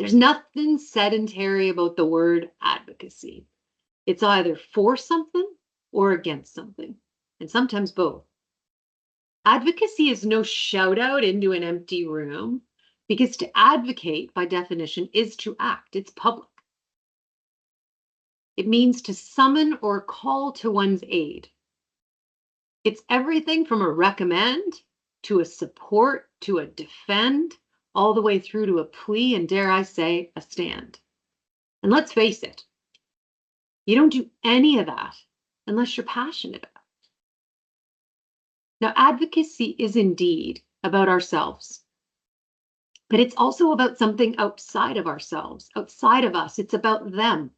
There's nothing sedentary about the word advocacy. It's either for something or against something, and sometimes both. Advocacy is no shout out into an empty room, because to advocate, by definition, is to act. It's public. It means to summon or call to one's aid. It's everything from a recommend to a support to a defend, all the way through to a plea and, dare I say, a stand. And let's face it, you don't do any of that unless you're passionate about it. Now, advocacy is indeed about ourselves, but it's also about something outside of ourselves, outside of us. It's about them.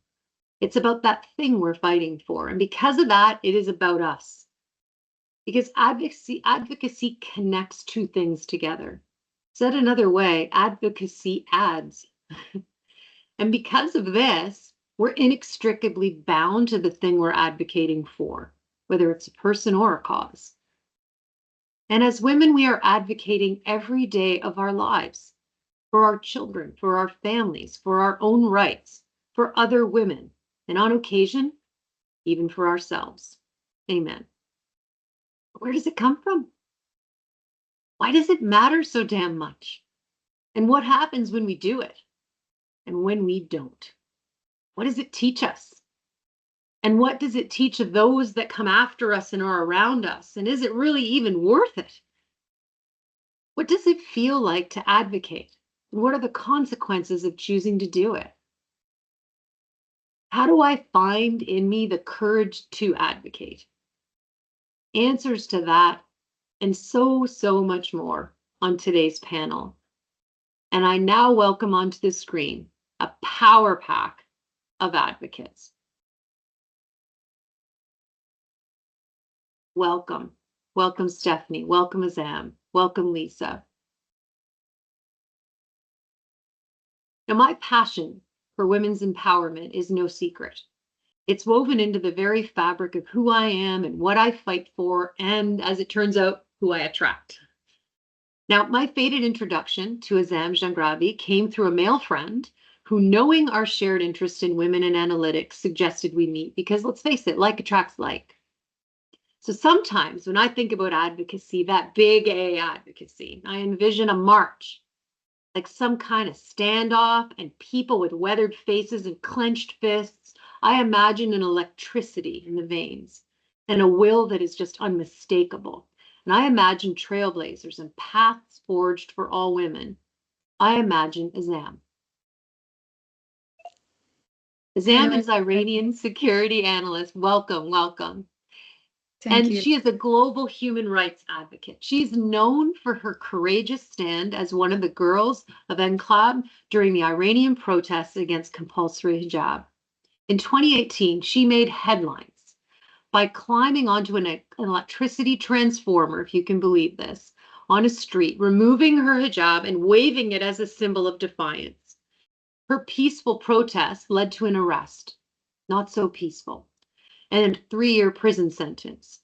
It's about that thing we're fighting for. And because of that, it is about us. Because advocacy connects two things together. Said another way, advocacy adds. And because of this, we're inextricably bound to the thing we're advocating for, whether it's a person or a cause. And as women, we are advocating every day of our lives for our children, for our families, for our own rights, for other women, and on occasion, even for ourselves. Amen. Where does it come from? Why does it matter so damn much? And what happens when we do it? And when we don't? What does it teach us? And what does it teach of those that come after us and are around us? And is it really even worth it? What does it feel like to advocate? And what are the consequences of choosing to do it? How do I find in me the courage to advocate? Answers to that and so much more on today's panel. And I now welcome onto the screen a power pack of advocates. Welcome. Welcome, Stephanie. Welcome, Azam. Welcome, Lisa. Now, my passion for women's empowerment is no secret. It's woven into the very fabric of who I am and what I fight for, and as it turns out, who I attract. Now, my fated introduction to Azam Jangrabi came through a male friend who, knowing our shared interest in women and analytics, suggested we meet because, let's face it, like attracts like. So sometimes when I think about advocacy, that big A advocacy, I envision a march, like some kind of standoff and people with weathered faces and clenched fists. I imagine an electricity in the veins and a will that is just unmistakable. And I imagine trailblazers and paths forged for all women. I imagine Azam. Azam is Iranian security analyst. Welcome, welcome. Thank you. She is a global human rights advocate. She's known for her courageous stand as one of the girls of ElleExcel during the Iranian protests against compulsory hijab. In 2018, she made headlines by climbing onto an electricity transformer, if you can believe this, on a street, removing her hijab and waving it as a symbol of defiance. Her peaceful protest led to an arrest, not so peaceful, and a 3-year prison sentence.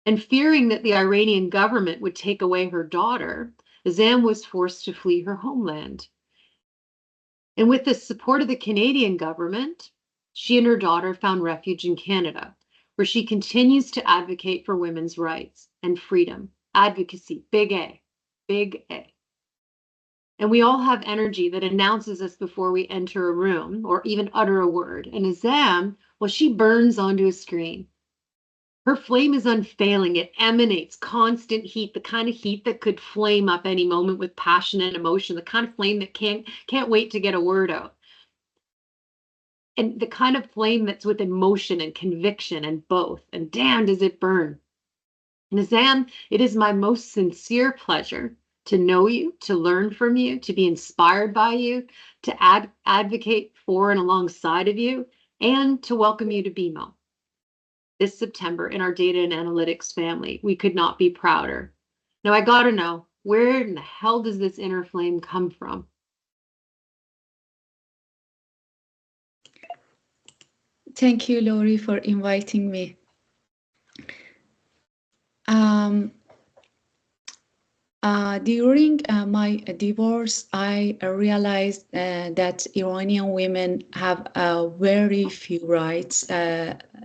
And fearing that the Iranian government would take away her daughter, Azam was forced to flee her homeland. And with the support of the Canadian government, she and her daughter found refuge in Canada, where she continues to advocate for women's rights and freedom. Advocacy, big A, big A. And we all have energy that announces us before we enter a room or even utter a word. And Azam, well, she burns onto a screen. Her flame is unfailing. It emanates constant heat, the kind of heat that could flame up any moment with passion and emotion, the kind of flame that can't wait to get a word out. And the kind of flame that's with emotion and conviction and both. And damn, does it burn. And Azam, it is my most sincere pleasure to know you, to learn from you, to be inspired by you, to advocate for and alongside of you, and to welcome you to BMO. This September in our data and analytics family. We could not be prouder. Now I gotta know, where in the hell does this inner flame come from? Thank you, Lori, for inviting me. During my divorce, I realized that Iranian women have very few rights.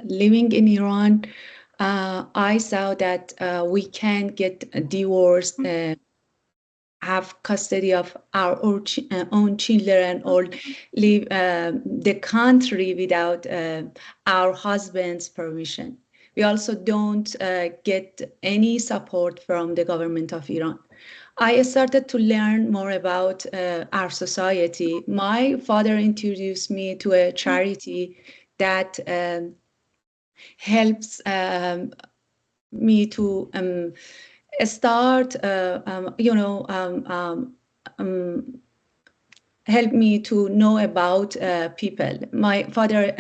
Living in Iran, I saw that we can get divorced, have custody of our own children, or leave the country without our husband's permission. We also don't get any support from the government of Iran. I started to learn more about our society. My father introduced me to a charity that helps me to start, help me to know about people. My father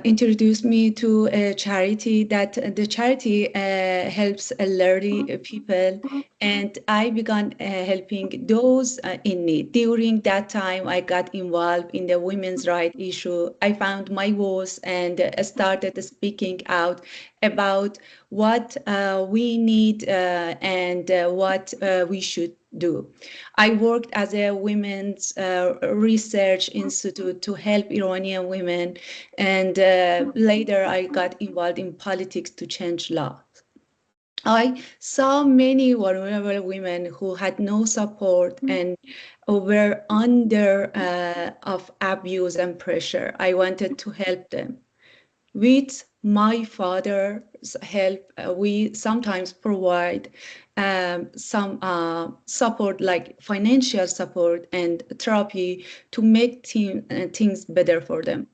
introduced me to a charity that the charity helps elderly people, and I began helping those in need. During that time, I got involved in the women's rights issue. I found my voice and started speaking out about what we need and what we should do. I worked as a women's research institute to help Iranian women, and later I got involved in politics to change law. I saw many vulnerable women who had no support and were under of abuse and pressure. I wanted to help them. With my father's help, we sometimes provide some support, like financial support and therapy, to make things better for them.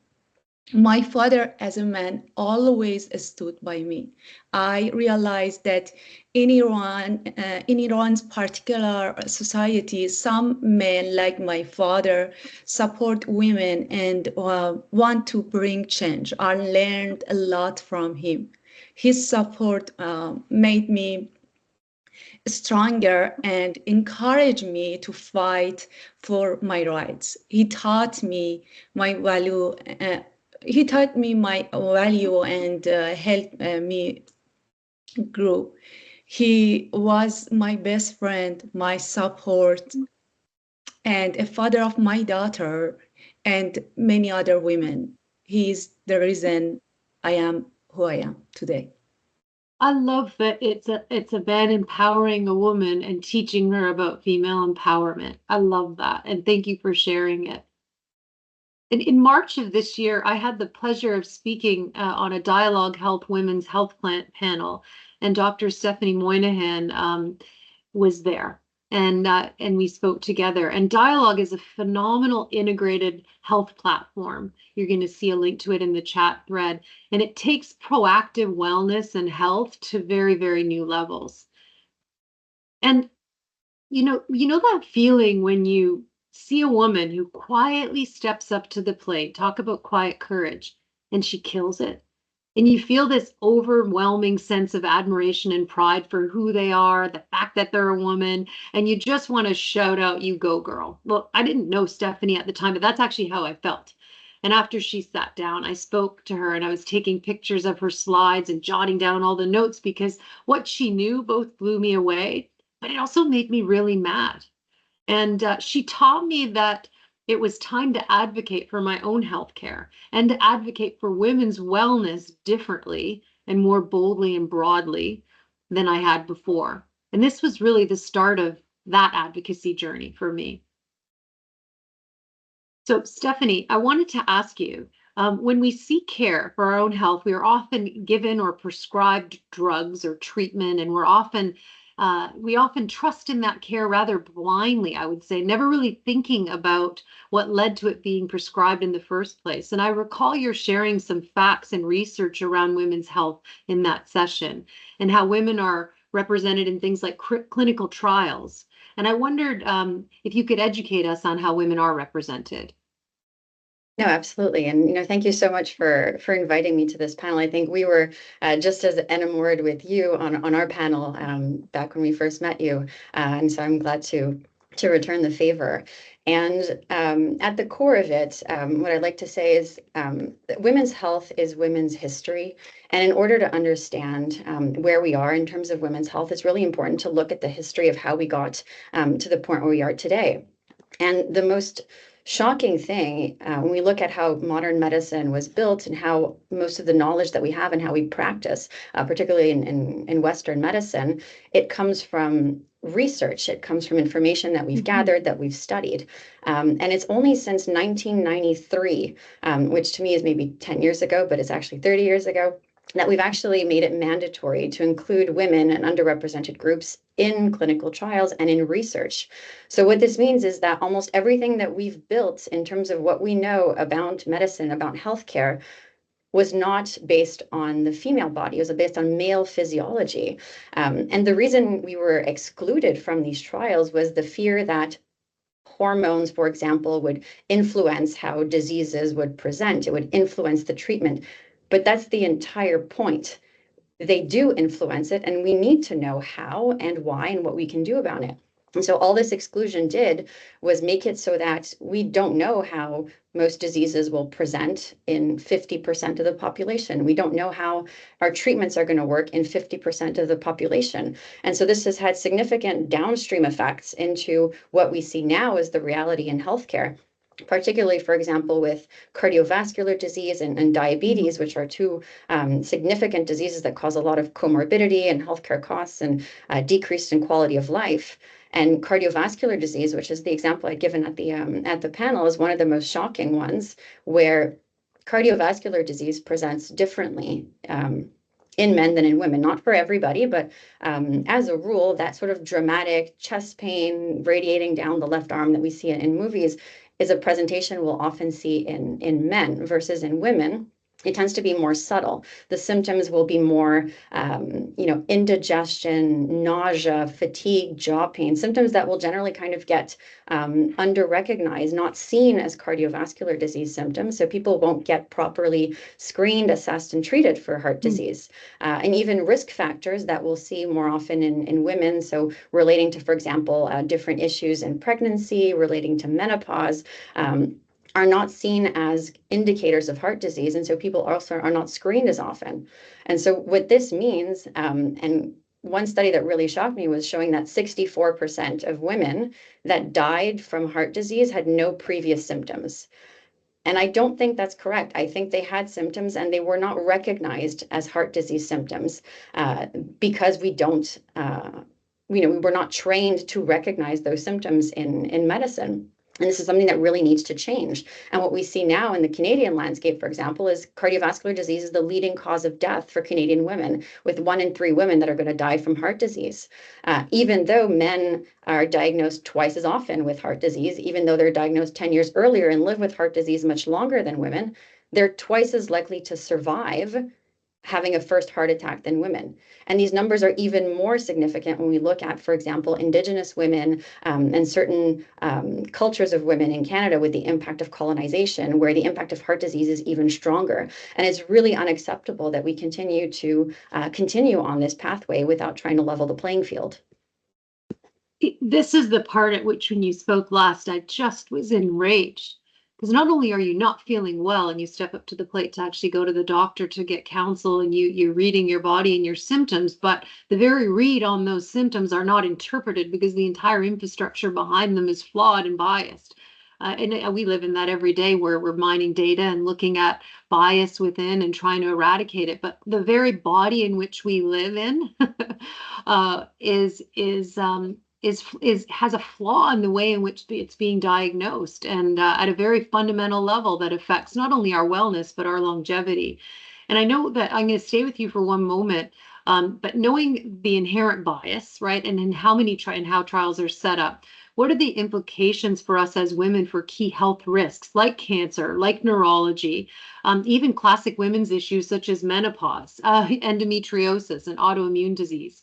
My father, as a man, always stood by me. I realized that in Iran's particular society, some men like my father support women and want to bring change. I learned a lot from him. His support made me stronger and encouraged me to fight for my rights. My value. He taught me my value and helped me grow. He was my best friend, my support, and a father of my daughter and many other women. He is the reason I am who I am today. I love that it's a man empowering a woman and teaching her about female empowerment. I love that. And thank you for sharing it. In March of this year, I had the pleasure of speaking on a Dialogue Health Women's Health panel, and Dr. Stephanie Moynihan was there, and we spoke together. And Dialogue is a phenomenal integrated health platform. You're going to see a link to it in the chat thread, and it takes proactive wellness and health to very, very new levels. And you know that feeling when you see a woman who quietly steps up to the plate, talk about quiet courage, and she kills it. And you feel this overwhelming sense of admiration and pride for who they are, the fact that they're a woman, and you just want to shout out, "You go, girl." Well, I didn't know Stephanie at the time, but that's actually how I felt. And after she sat down, I spoke to her and I was taking pictures of her slides and jotting down all the notes because what she knew both blew me away, but it also made me really mad. And she taught me that it was time to advocate for my own health care and to advocate for women's wellness differently and more boldly and broadly than I had before. And this was really the start of that advocacy journey for me. So, Stephanie, I wanted to ask you, when we seek care for our own health, we are often given or prescribed drugs or treatment, and we often trust in that care rather blindly, I would say, never really thinking about what led to it being prescribed in the first place. And I recall you're sharing some facts and research around women's health in that session and how women are represented in things like clinical trials. And I wondered if you could educate us on how women are represented. No, absolutely. And, thank you so much for inviting me to this panel. I think we were just as enamored with you on our panel back when we first met you. And so I'm glad to to return the favor. And at the core of it, what I'd like to say is that women's health is women's history. And in order to understand where we are in terms of women's health, it's really important to look at the history of how we got to the point where we are today. And the most shocking thing when we look at how modern medicine was built and how most of the knowledge that we have and how we practice, particularly in Western medicine, it comes from research. It comes from information that we've gathered, that we've studied. And it's only since 1993, which to me is maybe 10 years ago, but it's actually 30 years ago, that we've actually made it mandatory to include women and underrepresented groups in clinical trials and in research. So what this means is that almost everything that we've built in terms of what we know about medicine, about healthcare, was not based on the female body. It was based on male physiology. And the reason we were excluded from these trials was the fear that hormones, for example, would influence how diseases would present. It would influence the treatment. But that's the entire point. They do influence it, and we need to know how and why and what we can do about it. And so all this exclusion did was make it so that we don't know how most diseases will present in 50% of the population. We don't know how our treatments are going to work in 50% of the population. And so this has had significant downstream effects into what we see now as the reality in healthcare, particularly, for example, with cardiovascular disease and diabetes, which are two significant diseases that cause a lot of comorbidity and healthcare costs and decrease in quality of life. And cardiovascular disease, which is the example I'd given at the panel, is one of the most shocking ones, where cardiovascular disease presents differently in men than in women. Not for everybody, but as a rule, that sort of dramatic chest pain radiating down the left arm that we see in movies is a presentation we'll often see in men versus in women. It tends to be more subtle. The symptoms will be more, indigestion, nausea, fatigue, jaw pain, symptoms that will generally kind of get under-recognized, not seen as cardiovascular disease symptoms. So people won't get properly screened, assessed, and treated for heart disease. And even risk factors that we'll see more often in women. So relating to, for example, different issues in pregnancy, relating to menopause, are not seen as indicators of heart disease. And so people also are not screened as often. And so what this means, and one study that really shocked me was showing that 64% of women that died from heart disease had no previous symptoms. And I don't think that's correct. I think they had symptoms and they were not recognized as heart disease symptoms because we don't, we were not trained to recognize those symptoms in medicine. And this is something that really needs to change. And what we see now in the Canadian landscape, for example, is cardiovascular disease is the leading cause of death for Canadian women, with 1 in 3 women that are going to die from heart disease. Even though men are diagnosed twice as often with heart disease, even though they're diagnosed 10 years earlier and live with heart disease much longer than women, they're twice as likely to survive having a first heart attack than women. And these numbers are even more significant when we look at, for example, Indigenous women and certain cultures of women in Canada with the impact of colonization, where the impact of heart disease is even stronger. And it's really unacceptable that we continue on this pathway without trying to level the playing field. This is the part at which, when you spoke last, I just was enraged. Because not only are you not feeling well and you step up to the plate to actually go to the doctor to get counsel and you're reading your body and your symptoms, but the very read on those symptoms are not interpreted because the entire infrastructure behind them is flawed and biased. And we live in that every day where we're mining data and looking at bias within and trying to eradicate it. But the very body in which we live in has a flaw in the way in which it's being diagnosed, and at a very fundamental level that affects not only our wellness but our longevity. And I know that I'm going to stay with you for one moment, but knowing the inherent bias, right, and in how trials are set up, what are the implications for us as women for key health risks like cancer, like neurology, even classic women's issues such as menopause, endometriosis, and autoimmune disease?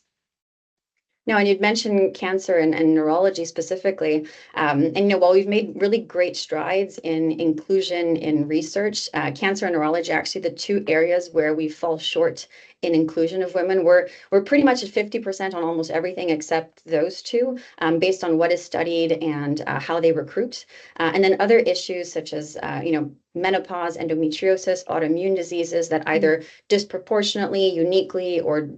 No, and you'd mentioned cancer and neurology specifically. And while we've made really great strides in inclusion in research, cancer and neurology are actually the two areas where we fall short in inclusion of women. We're pretty much at 50% on almost everything except those two, based on what is studied and how they recruit. And then other issues such as menopause, endometriosis, autoimmune diseases that either disproportionately, uniquely, or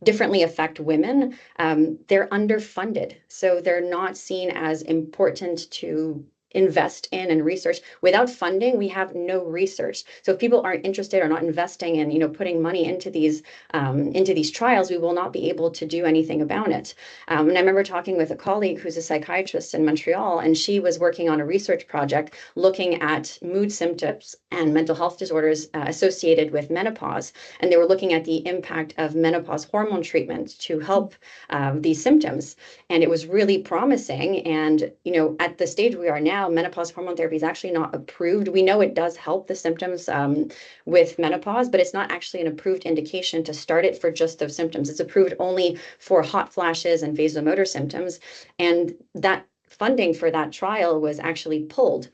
differently affect women. They're underfunded. So they're not seen as important to invest in and research. Without funding, we have no research. So if people aren't interested or not investing in, putting money into these trials, we will not be able to do anything about it. And I remember talking with a colleague who's a psychiatrist in Montreal, and she was working on a research project looking at mood symptoms and mental health disorders associated with menopause. And they were looking at the impact of menopause hormone treatment to help these symptoms. And it was really promising. And, at the stage we are now, menopause hormone therapy is actually not approved. We know it does help the symptoms with menopause, but it's not actually an approved indication to start it for just those symptoms. It's approved only for hot flashes and vasomotor symptoms. And that funding for that trial was actually pulled.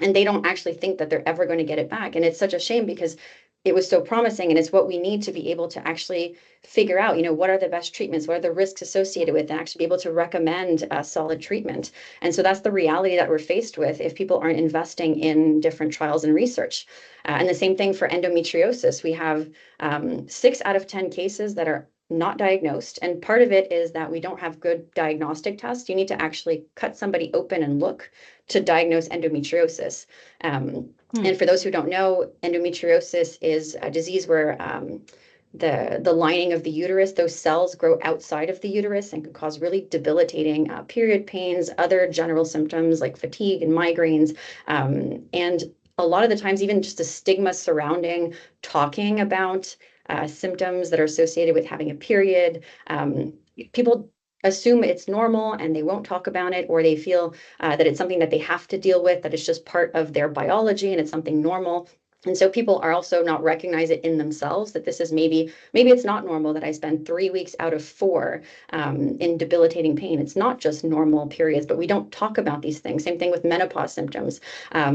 And they don't actually think that they're ever going to get it back. And it's such a shame because it was so promising, and it's what we need to be able to actually figure out, what are the best treatments, what are the risks associated with, and actually be able to recommend a solid treatment. And so that's the reality that we're faced with if people aren't investing in different trials and research. And the same thing for endometriosis. We have 6 out of 10 cases that are not diagnosed. And part of it is that we don't have good diagnostic tests. You need to actually cut somebody open and look to diagnose endometriosis. And for those who don't know, endometriosis is a disease where the lining of the uterus, those cells grow outside of the uterus and can cause really debilitating period pains, other general symptoms like fatigue and migraines. And a lot of the times, even just a stigma surrounding talking about symptoms that are associated with having a period. People assume it's normal and they won't talk about it, or they feel that it's something that they have to deal with, that it's just part of their biology and it's something normal. And so people are also not recognize it in themselves that this is maybe it's not normal that I spend 3 weeks out of 4 in debilitating pain. It's not just normal periods, but we don't talk about these things. Same thing with menopause symptoms,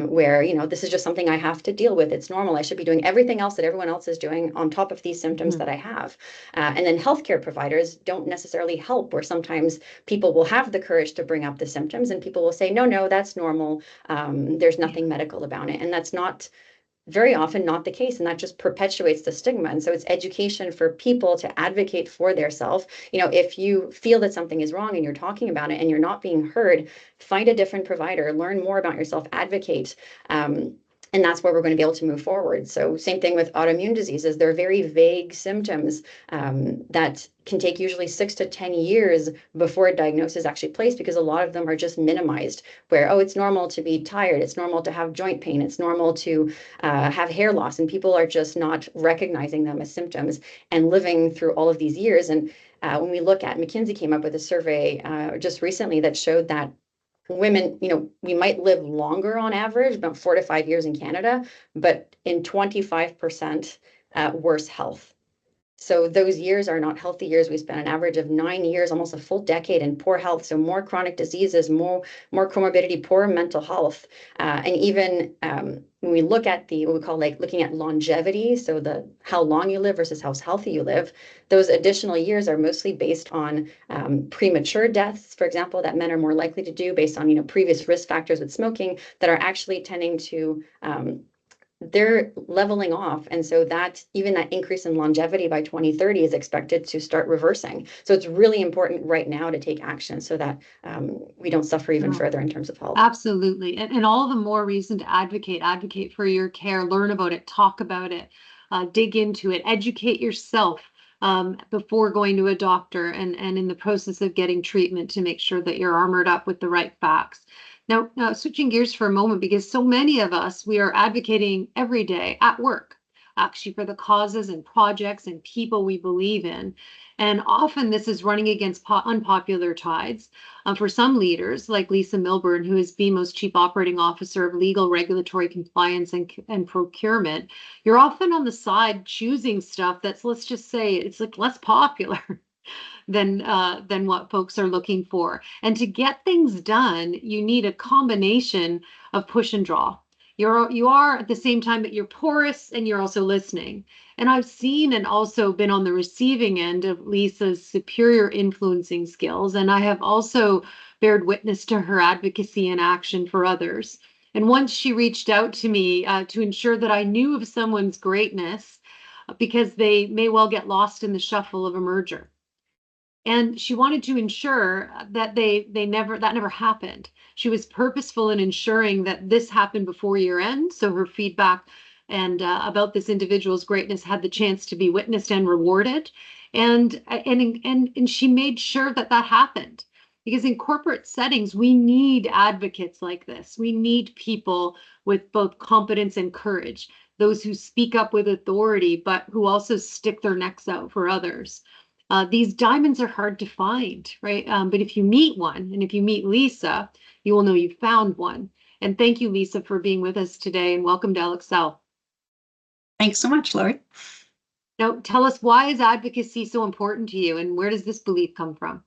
where, this is just something I have to deal with. It's normal. I should be doing everything else that everyone else is doing on top of these symptoms that I have. And then healthcare providers don't necessarily help, where sometimes people will have the courage to bring up the symptoms and people will say, no, that's normal. There's nothing medical about it. And that's not very often not the case, and that just perpetuates the stigma. And so it's education for people to advocate for their self. If you feel that something is wrong and you're talking about it and you're not being heard, find a different provider, learn more about yourself, advocate. And that's where we're going to be able to move forward. So same thing with autoimmune diseases. They're very vague symptoms that can take usually 6 to 10 years before a diagnosis is actually placed, because a lot of them are just minimized, where, it's normal to be tired. It's normal to have joint pain. It's normal to have hair loss. And people are just not recognizing them as symptoms and living through all of these years. And when we look at, McKinsey came up with a survey just recently that showed that women, we might live longer on average, about 4 to 5 years in Canada, but in 25% worse health. So those years are not healthy years. We spent an average of 9 years, almost a full decade, in poor health. So more chronic diseases, more comorbidity, poor mental health. And even when we look at what we call looking at longevity, so how long you live versus how healthy you live, those additional years are mostly based on premature deaths, for example, that men are more likely to do based on previous risk factors with smoking, that are actually tending to they're leveling off. And so that increase in longevity by 2030 is expected to start reversing. So it's really important right now to take action so that we don't suffer even further in terms of health. Absolutely. And all the more reason to advocate for your care, learn about it, talk about it, dig into it, educate yourself before going to a doctor and in the process of getting treatment, to make sure that you're armored up with the right facts. Now, switching gears for a moment, because so many of us, we are advocating every day at work, actually, for the causes and projects and people we believe in. And often this is running against unpopular tides. For some leaders, like Lisa Milburn, who is BMO's Chief Operating Officer of Legal, Regulatory Compliance and Procurement, you're often on the side choosing stuff that's, let's just say, it's less popular. than what folks are looking for. And to get things done, you need a combination of push and draw. You are at the same time that you're porous and you're also listening. And I've seen and also been on the receiving end of Lisa's superior influencing skills. And I have also bared witness to her advocacy and action for others. And once she reached out to me to ensure that I knew of someone's greatness because they may well get lost in the shuffle of a merger. And she wanted to ensure that that never happened. She was purposeful in ensuring that this happened before year end. So her feedback and about this individual's greatness had the chance to be witnessed and rewarded. And she made sure that that happened. Because in corporate settings, we need advocates like this. We need people with both competence and courage, those who speak up with authority, but who also stick their necks out for others. These diamonds are hard to find, right? But if you meet one, and if you meet Lisa, you will know you found one. And thank you, Lisa, for being with us today, and welcome to ElleExcel. Thanks so much, Lori. Now, tell us, why is advocacy so important to you, and where does this belief come from?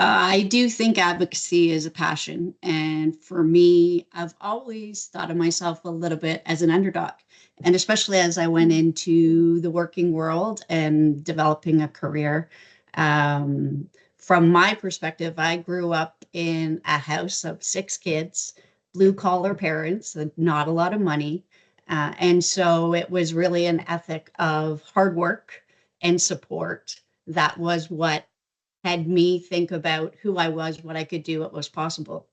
I do think advocacy is a passion. And for me, I've always thought of myself a little bit as an underdog. And especially as I went into the working world and developing a career, from my perspective, I grew up in a house of 6 kids, blue collar parents, and not a lot of money. And so it was really an ethic of hard work and support. That was what had me think about who I was, what I could do, what was possible.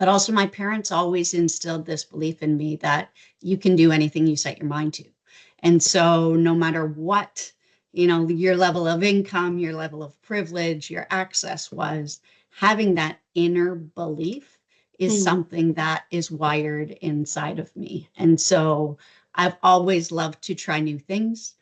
But also my parents always instilled this belief in me that you can do anything you set your mind to. And so no matter what, your level of income, your level of privilege, your access was, having that inner belief is something that is wired inside of me. And so I've always loved to try new things.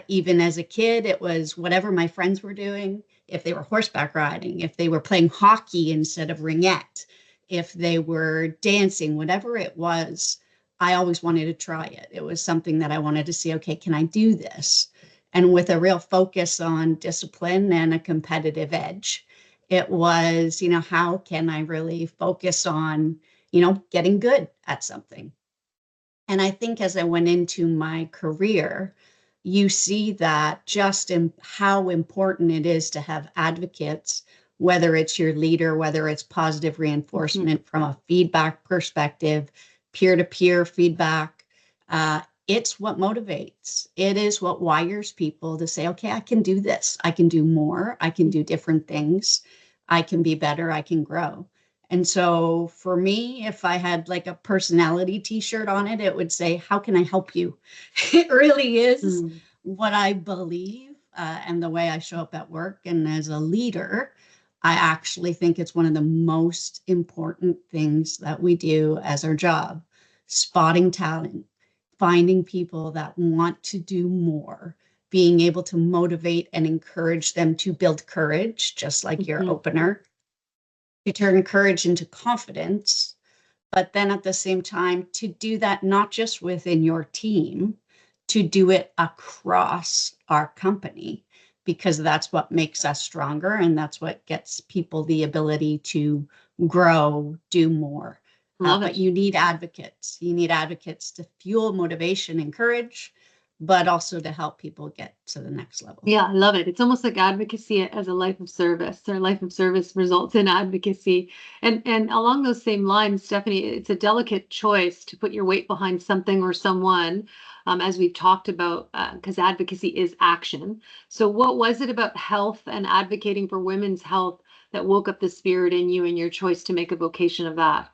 Even as a kid, it was whatever my friends were doing. If they were horseback riding, if they were playing hockey instead of ringette, if they were dancing, whatever it was, I always wanted to try it. It was something that I wanted to see, okay, can I do this? And with a real focus on discipline and a competitive edge, it was, how can I really focus on, getting good at something? And I think as I went into my career, you see that just in how important it is to have advocates, whether it's your leader, whether it's positive reinforcement from a feedback perspective, peer-to-peer feedback. It's what motivates. It is what wires people to say, okay, I can do this. I can do more. I can do different things. I can be better. I can grow. And so for me, if I had like a personality t-shirt on it, it would say, how can I help you? It really is what I believe and the way I show up at work. And as a leader, I actually think it's one of the most important things that we do as our job, spotting talent, finding people that want to do more, being able to motivate and encourage them to build courage, just like your opener, to turn courage into confidence, but then at the same time to do that not just within your team, to do it across our company, because that's what makes us stronger and that's what gets people the ability to grow, do more. But you need advocates. You need advocates to fuel motivation and courage, but also to help people get to the next level. Yeah, I love it. It's almost like advocacy as a life of service, or life of service results in advocacy. And along those same lines, Stephanie, it's a delicate choice to put your weight behind something or someone, as we've talked about, because advocacy is action. So what was it about health and advocating for women's health that woke up the spirit in you and your choice to make a vocation of that?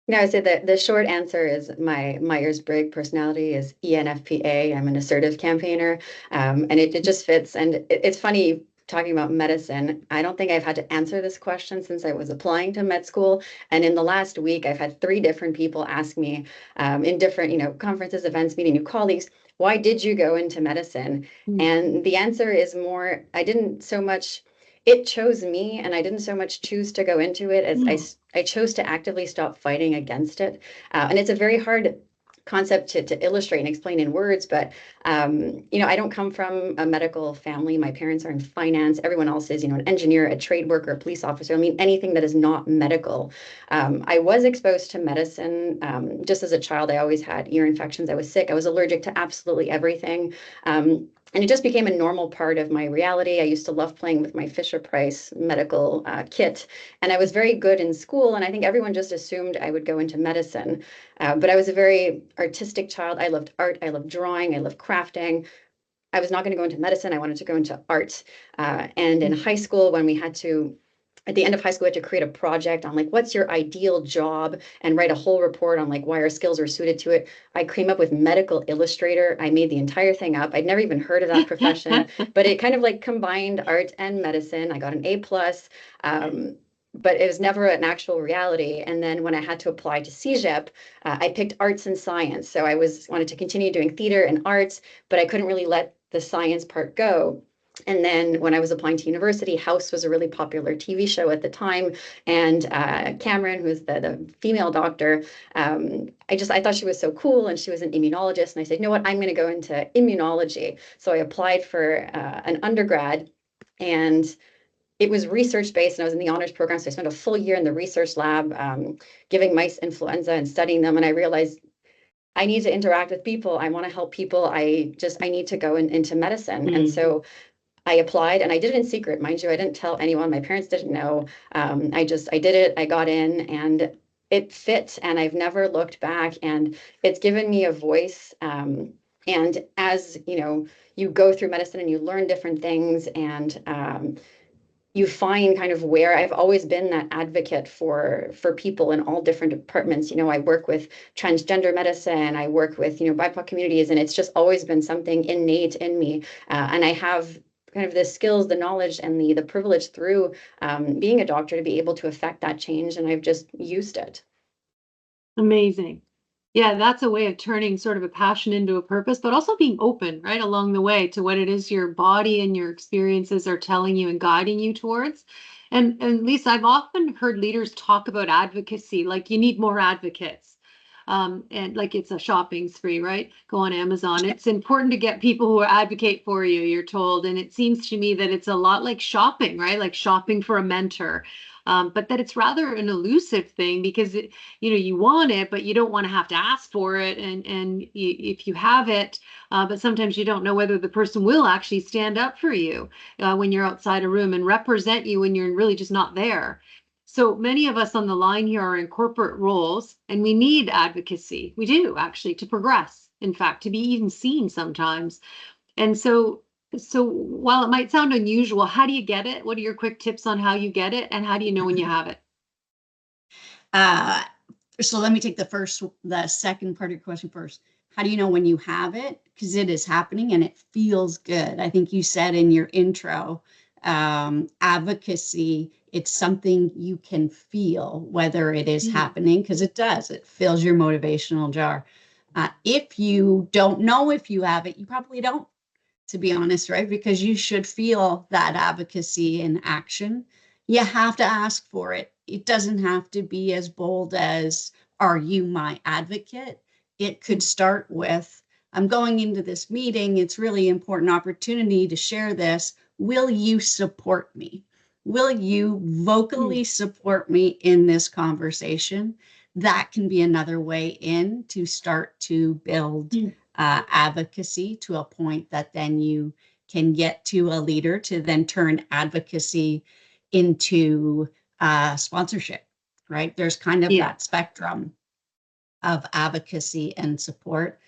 No, I say that the short answer is my Myers-Briggs personality is ENFPA. I'm an assertive campaigner, and it just fits. And it's funny talking about medicine. I don't think I've had to answer this question since I was applying to med school. And in the last week, I've had 3 different people ask me in different, conferences, events, meeting new colleagues, why did you go into medicine? And the answer is more, it chose me, and I didn't so much choose to go into it as I chose to actively stop fighting against it. And it's a very hard concept to illustrate and explain in words, but I don't come from a medical family. My parents are in finance. Everyone else is, an engineer, a trade worker, a police officer. I mean, anything that is not medical. I was exposed to medicine just as a child. I always had ear infections. I was sick. I was allergic to absolutely everything. And it just became a normal part of my reality. I used to love playing with my Fisher-Price medical kit, and I was very good in school. And I think everyone just assumed I would go into medicine. But I was a very artistic child. I loved art. I loved drawing. I loved crafting. I was not going to go into medicine. I wanted to go into art. And in high school, when we had to, at the end of high school, we had to create a project on like, what's your ideal job, and write a whole report on like why our skills are suited to it. I came up with medical illustrator. I made the entire thing up. I'd never even heard of that profession, but it kind of like combined art and medicine. I got an A+. But it was never an actual reality. And then when I had to apply to CEGEP, I picked arts and science. So I wanted to continue doing theater and arts, but I couldn't really let the science part go. And then when I was applying to university, House was a really popular TV show at the time. And Cameron, who's the female doctor, I thought she was so cool, and she was an immunologist. And I said, you know what, I'm going to go into immunology. So I applied for an undergrad, and it was research-based, and I was in the honors program. So I spent a full year in the research lab giving mice influenza and studying them. And I realized I need to interact with people. I want to help people. I need to go into medicine. Mm-hmm. And so I applied, and I did it in secret, mind you. I didn't tell anyone. My parents didn't know. I did it. I got in, and it fit, and I've never looked back. And it's given me a voice. And as you go through medicine and you learn different things, and you find kind of where I've always been that advocate for people in all different departments. I work with transgender medicine, I work with, BIPOC communities, and it's just always been something innate in me. And I have kind of the skills, the knowledge, and the privilege through being a doctor to be able to affect that change. And I've just used it. Amazing. Yeah, that's a way of turning sort of a passion into a purpose, but also being open, right, along the way to what it is your body and your experiences are telling you and guiding you towards. And Lisa, I've often heard leaders talk about advocacy, like you need more advocates. And like it's a shopping spree, right? Go on Amazon. It's important to get people who advocate for you, you're told. And it seems to me that it's a lot like shopping, right? Like shopping for a mentor. But that it's rather an elusive thing, because you want it, but you don't want to have to ask for it. And if you have it, but sometimes you don't know whether the person will actually stand up for you when you're outside a room and represent you when you're really just not there. So many of us on the line here are in corporate roles, and we need advocacy. We do actually, to progress, in fact, to be even seen sometimes. And so while it might sound unusual, how do you get it? What are your quick tips on how you get it? And how do you know when you have it? So let me take the second part of your question first. How do you know when you have it? Because it is happening and it feels good. I think you said in your intro, advocacy, it's something you can feel whether it is happening, because it does. It fills your motivational jar. If you don't know if you have it, you probably don't, to be honest, right? Because you should feel that advocacy in action. You have to ask for it. It doesn't have to be as bold as, are you my advocate? It could start with, I'm going into this meeting. It's really important opportunity to share this. Will you support me? Will you vocally support me in this conversation? That can be another way in to start to build advocacy to a point that then you can get to a leader to then turn advocacy into sponsorship, right? There's kind of that spectrum of advocacy and support.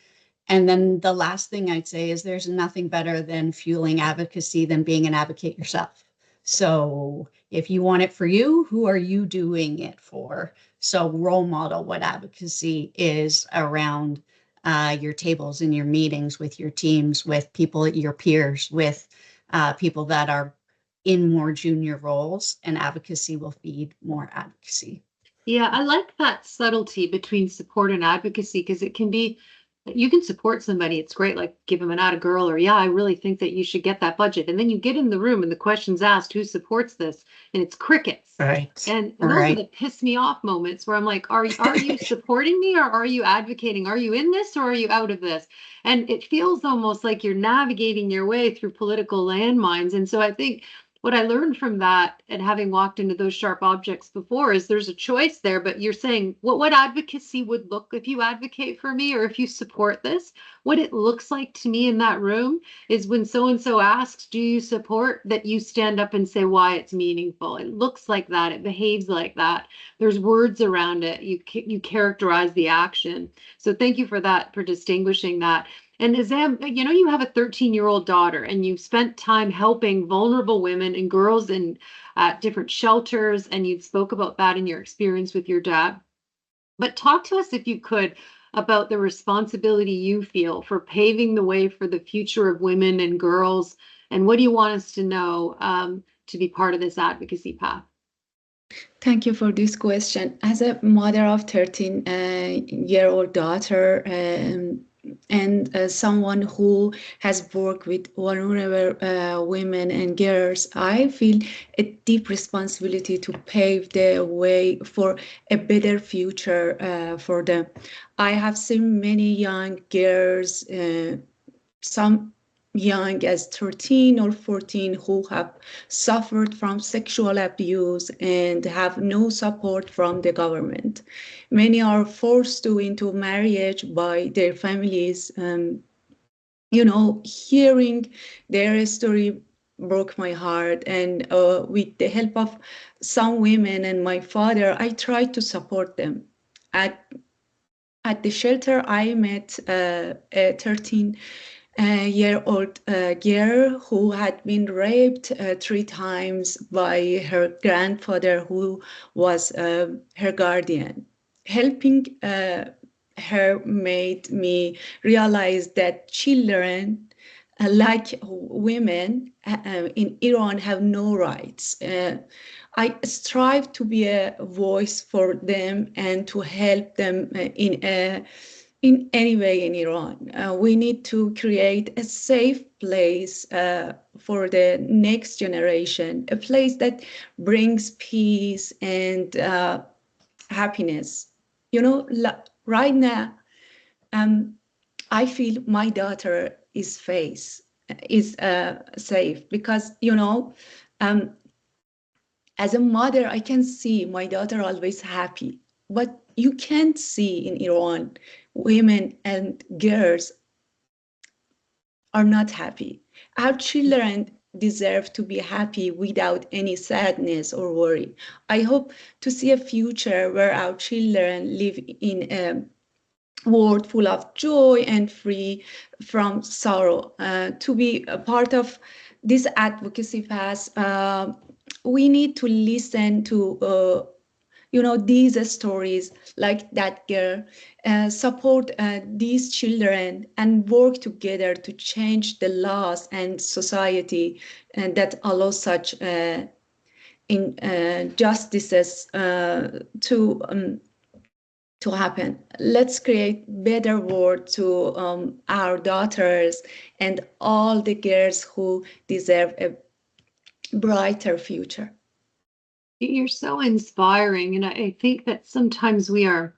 And then the last thing I'd say is there's nothing better than fueling advocacy than being an advocate yourself. So if you want it for you, who are you doing it for? So role model what advocacy is around your tables and your meetings with your teams, with people, your peers, with people that are in more junior roles, and advocacy will feed more advocacy. Yeah, I like that subtlety between support and advocacy, because it can be you can support somebody. It's great, like give them an atta girl, or yeah, I really think that you should get that budget. And then you get in the room and the question's asked, who supports this? And it's crickets. Right. And those are the piss me off moments where I'm like, are you supporting me, or are you advocating? Are you in this, or are you out of this? And it feels almost like you're navigating your way through political landmines. And so I think what I learned from that, and having walked into those sharp objects before, is there's a choice there, but you're saying what advocacy would look if you advocate for me, or if you support this. What it looks like to me in that room is when so-and-so asks, do you support, that you stand up and say why it's meaningful. It looks like that. It behaves like that. There's words around it. You characterize the action. So thank you for that, for distinguishing that. And Azam, you have a 13-year-old daughter, and you've spent time helping vulnerable women and girls in different shelters, and you spoke about that in your experience with your dad. But talk to us, if you could, about the responsibility you feel for paving the way for the future of women and girls, and what do you want us to know to be part of this advocacy path? Thank you for this question. As a mother of 13-year-old daughter, and someone who has worked with vulnerable women and girls, I feel a deep responsibility to pave the way for a better future for them. I have seen many young girls, some young as 13 or 14, who have suffered from sexual abuse and have no support from the government. Many are forced into marriage by their families. Hearing their story broke my heart. And with the help of some women and my father, I tried to support them. At the shelter, I met a 13-year-old girl who had been raped 3 times by her grandfather, who was her guardian. Helping her made me realize that children, like women in Iran, have no rights. I strive to be a voice for them and to help them in any way in Iran. We need to create a safe place for the next generation, a place that brings peace and happiness. Right now, I feel my daughter is safe because, as a mother, I can see my daughter always happy. But you can't see in Iran, women and girls are not happy. Our children deserve to be happy without any sadness or worry. I hope to see a future where our children live in a world full of joy and free from sorrow. To be a part of this advocacy path, we need to listen to these stories like that girl, support these children, and work together to change the laws and society that allow such injustices to happen. Let's create better world to our daughters and all the girls who deserve a brighter future. You're so inspiring. And I think that sometimes we are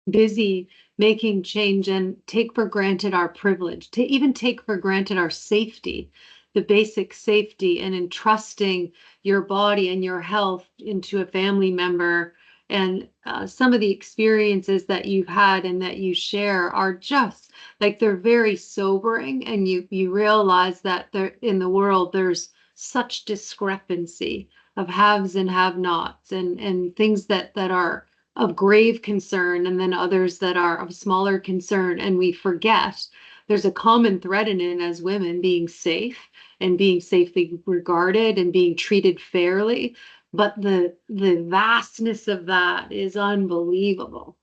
busy making change and take for granted our privilege, to even take for granted our safety, the basic safety, and entrusting your body and your health into a family member. And some of the experiences that you've had and that you share are just like, they're very sobering. And you realize that there in the world, there's such discrepancy of haves and have-nots, and things that are of grave concern, and then others that are of smaller concern. And we forget there's a common thread in it as women, being safe and being safely regarded and being treated fairly. But the vastness of that is unbelievable.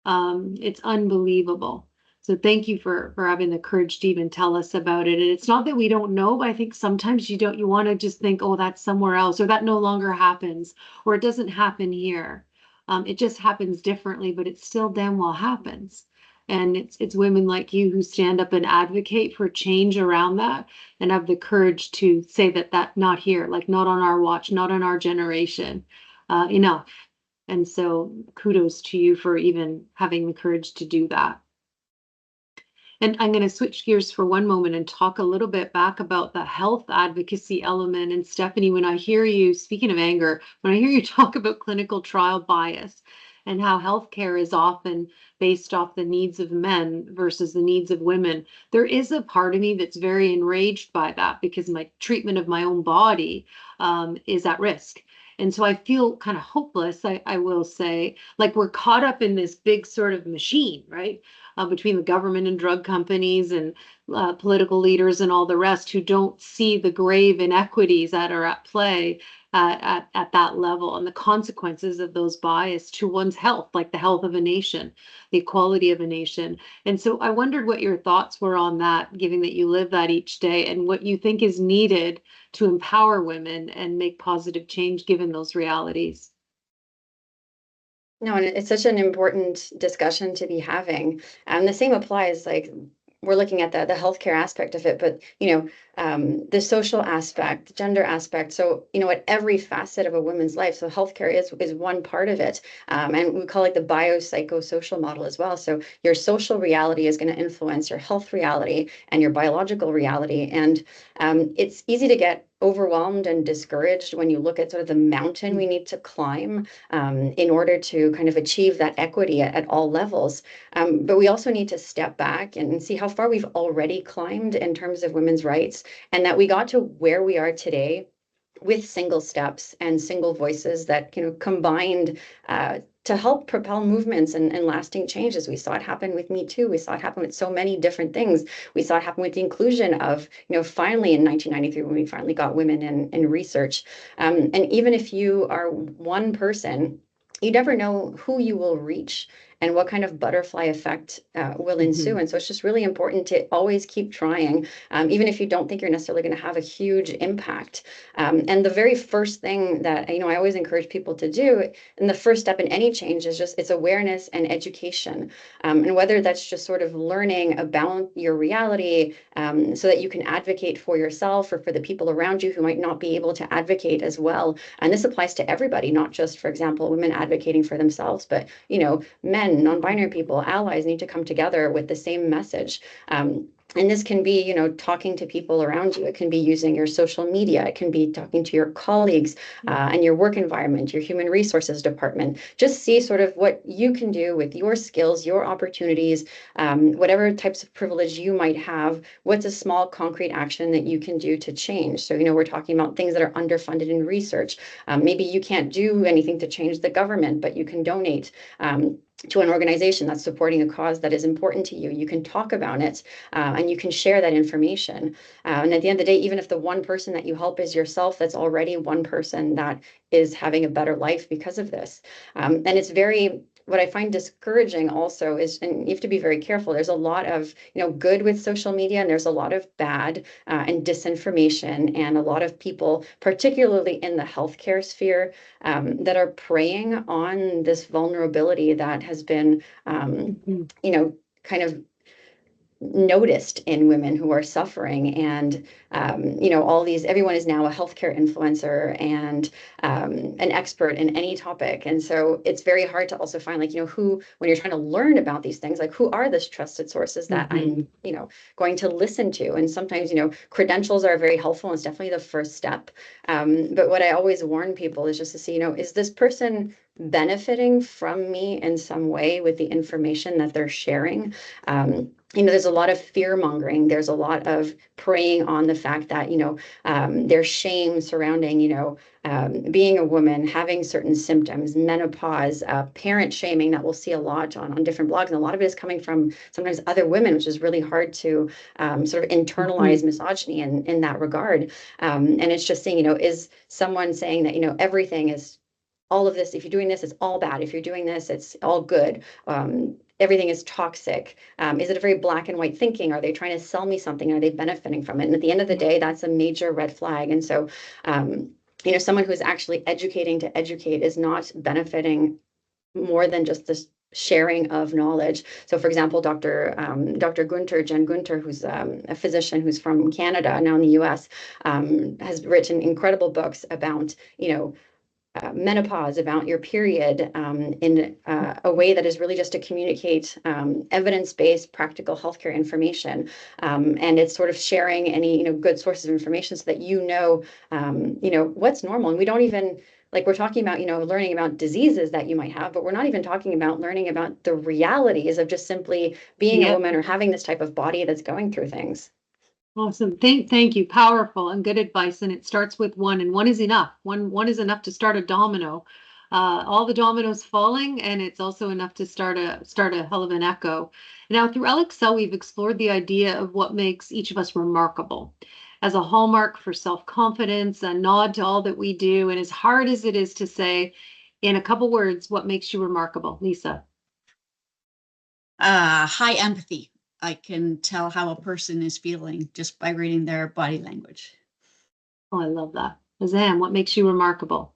It's unbelievable. So thank you for having the courage to even tell us about it. And it's not that we don't know, but I think sometimes you want to just think, oh, that's somewhere else, or that no longer happens, or it doesn't happen here. It just happens differently, but it still damn well happens. And it's women like you who stand up and advocate for change around that and have the courage to say that not here, like not on our watch, not on our generation, enough. And so kudos to you for even having the courage to do that. And I'm going to switch gears for one moment and talk a little bit back about the health advocacy element. And Stephanie, when I hear you, speaking of anger, when I hear you talk about clinical trial bias and how healthcare is often based off the needs of men versus the needs of women, there is a part of me that's very enraged by that because my treatment of my own body is at risk. And so I feel kind of hopeless, I will say, like we're caught up in this big sort of machine, right? Between the government and drug companies and political leaders and all the rest who don't see the grave inequities that are at play at that level and the consequences of those bias to one's health, like the health of a nation, the equality of a nation. And so I wondered what your thoughts were on that, given that you live that each day, and what you think is needed to empower women and make positive change given those realities. No, and it's such an important discussion to be having. And the same applies, like we're looking at the healthcare aspect of it, but the social aspect, the gender aspect. So, at every facet of a woman's life. So healthcare is one part of it. And we call it the biopsychosocial model as well. So your social reality is going to influence your health reality and your biological reality. And it's easy to get overwhelmed and discouraged when you look at sort of the mountain we need to climb in order to kind of achieve that equity at all levels. But we also need to step back and see how far we've already climbed in terms of women's rights, and that we got to where we are today with single steps and single voices that combined to help propel movements and lasting changes. We saw it happen with Me Too. We saw it happen with so many different things. We saw it happen with the inclusion of, finally in 1993, when we finally got women in research. And even if you are one person, you never know who you will reach and what kind of butterfly effect will ensue. And so it's just really important to always keep trying, even if you don't think you're necessarily going to have a huge impact. And the very first thing that I always encourage people to do, and the first step in any change is it's awareness and education. And whether that's just sort of learning about your reality so that you can advocate for yourself or for the people around you who might not be able to advocate as well. And this applies to everybody, not just, for example, women advocating for themselves, but, men, non-binary people, allies need to come together with the same message. And this can be, talking to people around you. It can be using your social media. It can be talking to your colleagues and your work environment, your human resources department. Just see sort of what you can do with your skills, your opportunities, whatever types of privilege you might have. What's a small concrete action that you can do to change? So, we're talking about things that are underfunded in research. Maybe you can't do anything to change the government, but you can donate to an organization that's supporting a cause that is important to you. You can talk about it and you can share that information. And at the end of the day, even if the one person that you help is yourself, that's already one person that is having a better life because of this. And it's what I find discouraging also is, and you have to be very careful, there's a lot of, good with social media, and there's a lot of bad and disinformation, and a lot of people, particularly in the healthcare sphere, that are preying on this vulnerability that has been, kind of noticed in women who are suffering. And everyone is now a healthcare influencer and an expert in any topic. And so it's very hard to also find who, when you're trying to learn about these things, who are the trusted sources that I'm going to listen to. And sometimes credentials are very helpful, and it's definitely the first step. But what I always warn people is just to see, is this person benefiting from me in some way with the information that they're sharing? There's a lot of fear mongering. There's a lot of preying on the fact that, there's shame surrounding, being a woman, having certain symptoms, menopause, parent shaming that we'll see a lot on different blogs. And a lot of it is coming from sometimes other women, which is really hard to sort of internalize misogyny in that regard. And it's just saying, is someone saying that, everything is all of this, if you're doing this, it's all bad. If you're doing this, it's all good. Everything is toxic. Is it a very black and white thinking? Are they trying to sell me something? Are they benefiting from it? And at the end of the day, that's a major red flag. And so, someone who's actually educating to educate is not benefiting more than just this sharing of knowledge. So, for example, Dr. Jen Gunter, who's a physician who's from Canada, now in the U.S., has written incredible books about, menopause, about your period, in a way that is really just to communicate evidence-based, practical healthcare information. And it's sort of sharing any, good sources of information so that what's normal. And we don't even, like, we're talking about, learning about diseases that you might have, but we're not even talking about learning about the realities of just simply being a woman or having this type of body that's going through things. Awesome. Thank you. Powerful and good advice. And it starts with one, and one is enough. One is enough to start a domino. All the dominoes falling, and it's also enough to start a hell of an echo. Now, through ElleExcel, we've explored the idea of what makes each of us remarkable as a hallmark for self-confidence, a nod to all that we do. And as hard as it is to say in a couple words, what makes you remarkable, Lisa? High empathy. I can tell how a person is feeling just by reading their body language. Oh, I love that. Azam, what makes you remarkable?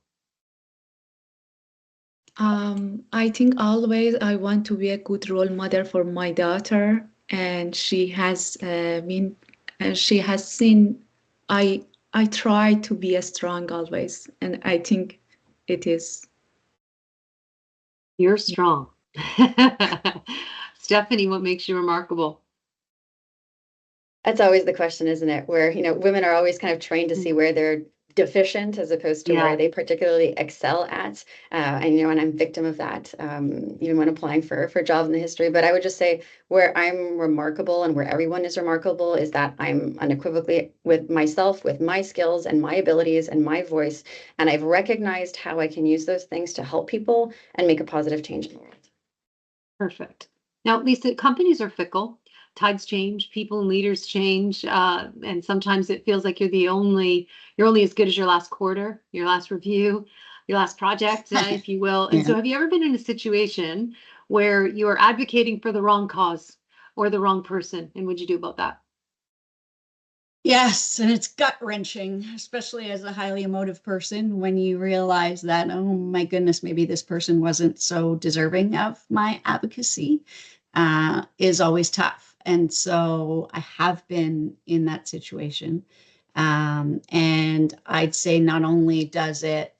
I think always I want to be a good role model for my daughter, and she has seen I try to be strong always, and I think it is. You're strong. Stephanie, what makes you remarkable? That's always the question, isn't it? Where, women are always kind of trained to see where they're deficient as opposed to where they particularly excel at. And I'm victim of that, even when applying for jobs in the history. But I would just say where I'm remarkable and where everyone is remarkable is that I'm unequivocally with myself, with my skills and my abilities and my voice. And I've recognized how I can use those things to help people and make a positive change in the world. Perfect. Now, Lisa, companies are fickle. Tides change, people and leaders change, and sometimes it feels like you're only as good as your last quarter, your last review, your last project, if you will. And so, have you ever been in a situation where you're advocating for the wrong cause or the wrong person, and what'd you do about that? Yes, and it's gut-wrenching, especially as a highly emotive person, when you realize that, oh my goodness, maybe this person wasn't so deserving of my advocacy, is always tough. And so I have been in that situation. And I'd say not only does it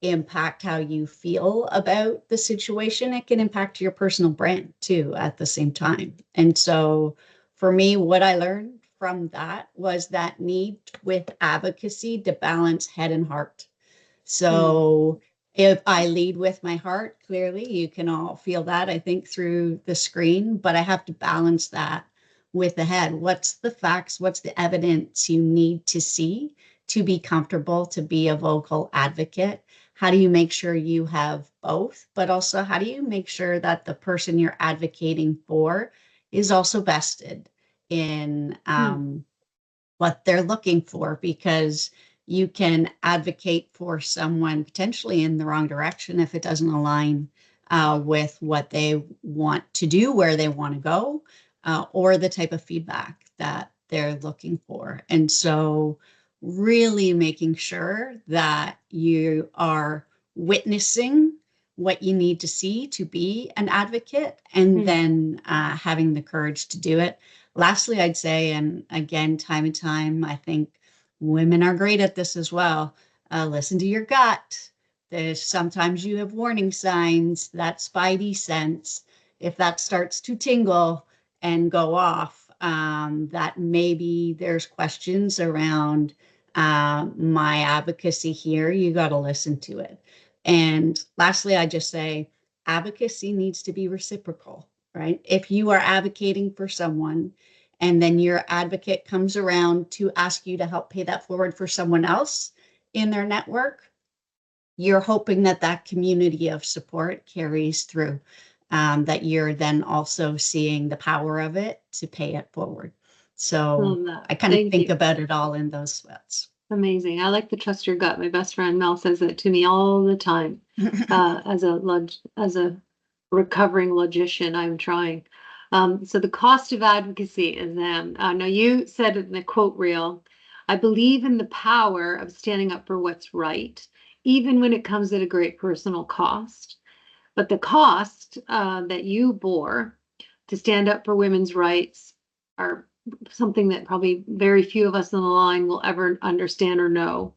impact how you feel about the situation, it can impact your personal brand too at the same time. And so for me, what I learned from that was that need with advocacy to balance head and heart. So if I lead with my heart, clearly you can all feel that, I think, through the screen, but I have to balance that with the head. What's the facts? What's the evidence you need to see to be comfortable to be a vocal advocate? How do you make sure you have both? But also, how do you make sure that the person you're advocating for is also vested in what they're looking for? Because you can advocate for someone potentially in the wrong direction if it doesn't align with what they want to do, where they want to go, or the type of feedback that they're looking for. And so really making sure that you are witnessing what you need to see to be an advocate, and then having the courage to do it. Lastly, I'd say, and again, time and time, I think women are great at this as well. Listen to your gut. There's sometimes you have warning signs, that spidey sense. If that starts to tingle and go off, that maybe there's questions around my advocacy here. You got to listen to it. And lastly, I just say advocacy needs to be reciprocal, right? If you are advocating for someone and then your advocate comes around to ask you to help pay that forward for someone else in their network, you're hoping that that community of support carries through, that you're then also seeing the power of it to pay it forward. So I kind of think about it all in those sweats. Amazing. I like the trust your gut. My best friend Mel says that to me all the time. As a recovering logician, I'm trying. So the cost of advocacy is them. Now you said in the quote reel, I believe in the power of standing up for what's right, even when it comes at a great personal cost. But the cost that you bore to stand up for women's rights are something that probably very few of us on the line will ever understand or know.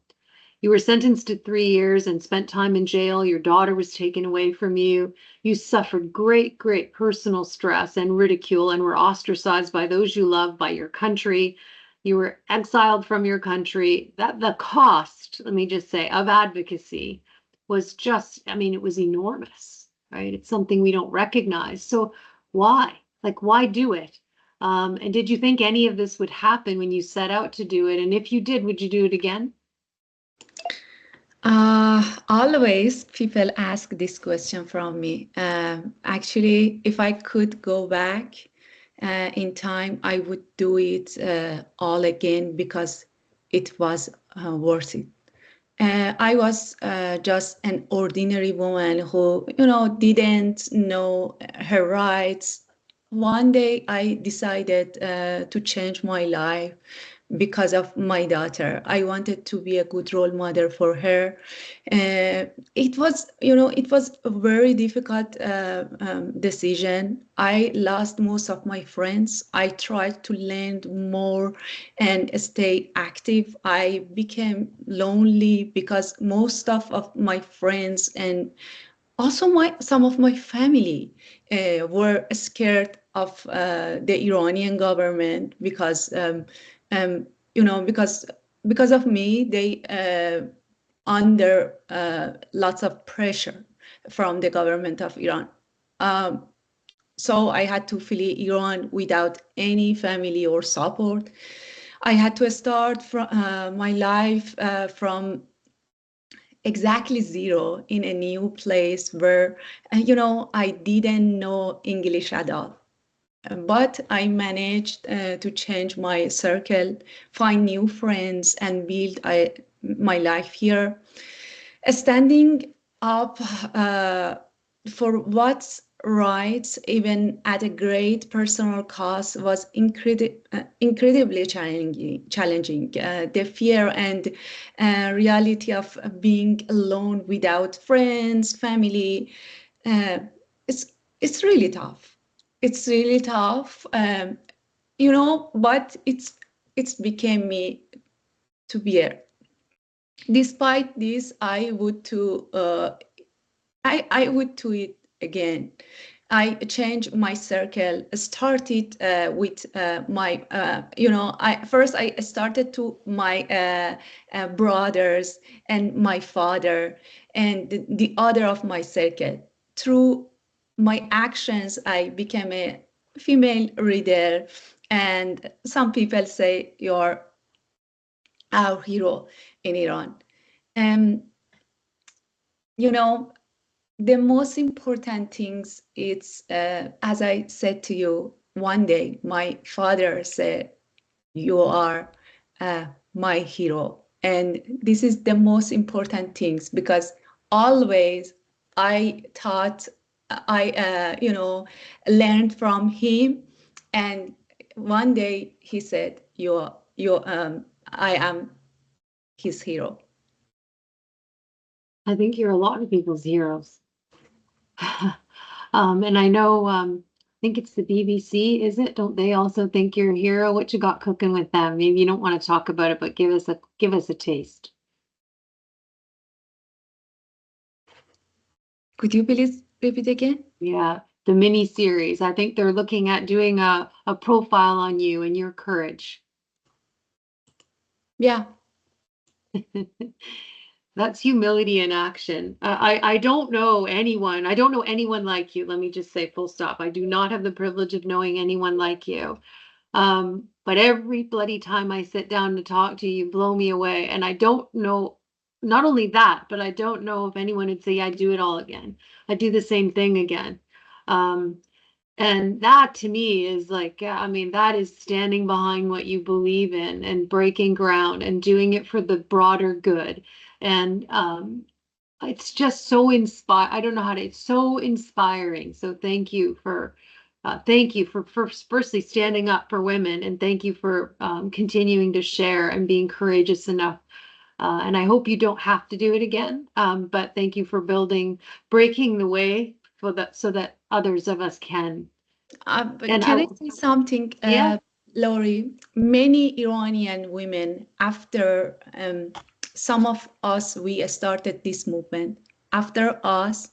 You were sentenced to 3 years and spent time in jail. Your daughter was taken away from you. You suffered great, great personal stress and ridicule and were ostracized by those you love, by your country. You were exiled from your country. That the cost, let me just say, of advocacy was just, I mean, it was enormous, right? It's something we don't recognize. So why? Like, why do it? And did you think any of this would happen when you set out to do it? And if you did, would you do it again? Always people ask this question from me. Actually, if I could go back in time, I would do it all again because it was worth it. I was just an ordinary woman who, didn't know her rights. One day I decided to change my life because of my daughter. I wanted to be a good role model for her. It was a very difficult decision. I lost most of my friends. I tried to learn more and stay active. I became lonely because most of my friends and also some of my family were scared of the Iranian government because because of me, they under lots of pressure from the government of Iran. So I had to flee Iran without any family or support. I had to start from my life from exactly zero in a new place where, I didn't know English at all. But I managed to change my circle, find new friends, and build my life here. Standing up for what's right, even at a great personal cost, was incredibly challenging. The fear and reality of being alone without friends, family, it's really tough. It's really tough, but it's became me to bear. Despite this, I would do it again. I changed my circle. Started with my, first I started to my brothers and my father and the other of my circle. Through my actions, I became a female reader, and some people say you're our hero in Iran. The most important things, it's as I said to you, one day my father said, you are my hero. And this is the most important things, because always I thought I learned from him, and one day he said, I am his hero. I think you're a lot of people's heroes. And I know, I think it's the BBC, is it? Don't they also think you're a hero? What you got cooking with them? Maybe you don't want to talk about it, but give us a taste. Could you please repeat again? Yeah, the mini series. I think they're looking at doing a profile on you and your courage. Yeah. That's humility in action. I don't know anyone. I don't know anyone like you. Let me just say full stop. I do not have the privilege of knowing anyone like you. But every bloody time I sit down to talk to you, you blow me away. And I don't know, not only that, but I don't know if anyone would say I'd do it all again. I'd do the same thing again. And that to me is like, I mean, that is standing behind what you believe in and breaking ground and doing it for the broader good. And it's just so I don't know how to, it's so inspiring. So thank you for firstly standing up for women, and thank you for continuing to share and being courageous enough. And I hope you don't have to do it again. But thank you for breaking the way so that others of us can. But And can I say something, Yeah. Lori? Many Iranian women, after some of us, we started this movement. After us,